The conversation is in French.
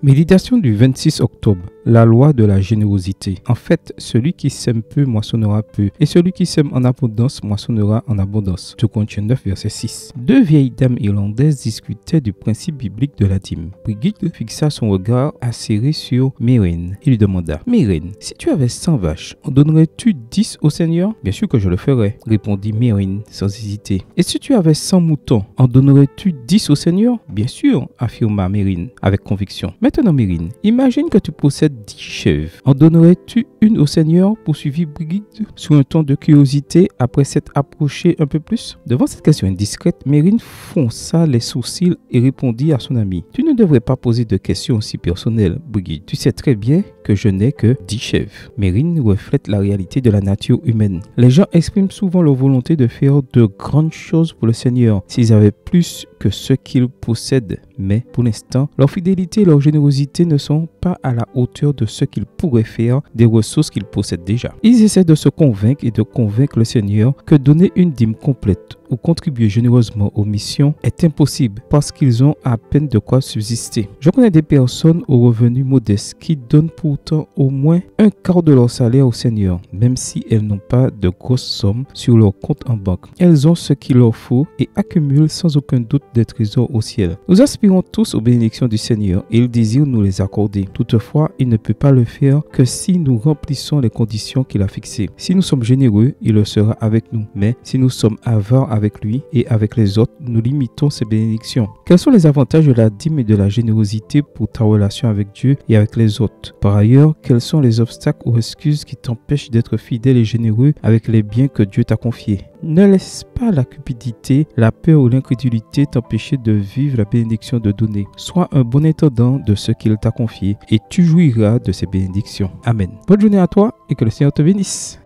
Méditation du 26 octobre. La loi de la générosité. En fait, celui qui sème peu moissonnera peu, et celui qui sème en abondance moissonnera en abondance. 2 Corinthiens 9, verset 6. Deux vieilles dames irlandaises discutaient du principe biblique de la dîme. Brigitte fixa son regard acéré sur Mérine et lui demanda: Mérine, si tu avais 100 vaches, en donnerais-tu 10 au Seigneur? Bien sûr que je le ferais, répondit Mérine sans hésiter. Et si tu avais 100 moutons, en donnerais-tu 10 au Seigneur? Bien sûr, affirma Mérine avec conviction. Maintenant, Mérine, imagine que tu possèdes 10 chèvres. En donnerais-tu une au Seigneur? Poursuivit Brigitte sur un ton de curiosité après s'être approchée un peu plus. Devant cette question indiscrète, Mérine fronça les sourcils et répondit à son ami: Tu ne devrais pas poser de questions aussi personnelles, Brigitte. Tu sais très bien que je n'ai que 10 chèvres. Mérine reflète la réalité de la nature humaine. Les gens expriment souvent leur volonté de faire de grandes choses pour le Seigneur s'ils avaient plus que ce qu'ils possèdent. Mais pour l'instant, leur fidélité et leur générosité ne sont pas à la hauteur de ce qu'ils pourraient faire des ressources qu'ils possèdent déjà. Ils essaient de se convaincre et de convaincre le Seigneur que donner une dîme complète ou contribuer généreusement aux missions est impossible parce qu'ils ont à peine de quoi subsister. Je connais des personnes aux revenus modestes qui donnent pourtant au moins un quart de leur salaire au Seigneur, même si elles n'ont pas de grosses sommes sur leur compte en banque. Elles ont ce qu'il leur faut et accumulent sans aucun doute des trésors au ciel. Nous aspirons tous aux bénédictions du Seigneur et il désire nous les accorder. Toutefois, il ne peut pas le faire que si nous remplissons les conditions qu'il a fixées. Si nous sommes généreux, il le sera avec nous. Mais si nous sommes avares avec lui et avec les autres, nous limitons ses bénédictions. Quels sont les avantages de la dîme et de la générosité pour ta relation avec Dieu et avec les autres? Par ailleurs, quels sont les obstacles ou excuses qui t'empêchent d'être fidèle et généreux avec les biens que Dieu t'a confiés? Ne laisse pas la cupidité, la peur ou l'incrédulité t'empêcher de vivre la bénédiction de donner. Sois un bon intendant de ce qu'il t'a confié et tu jouiras de ses bénédictions. Amen. Bonne journée à toi et que le Seigneur te bénisse.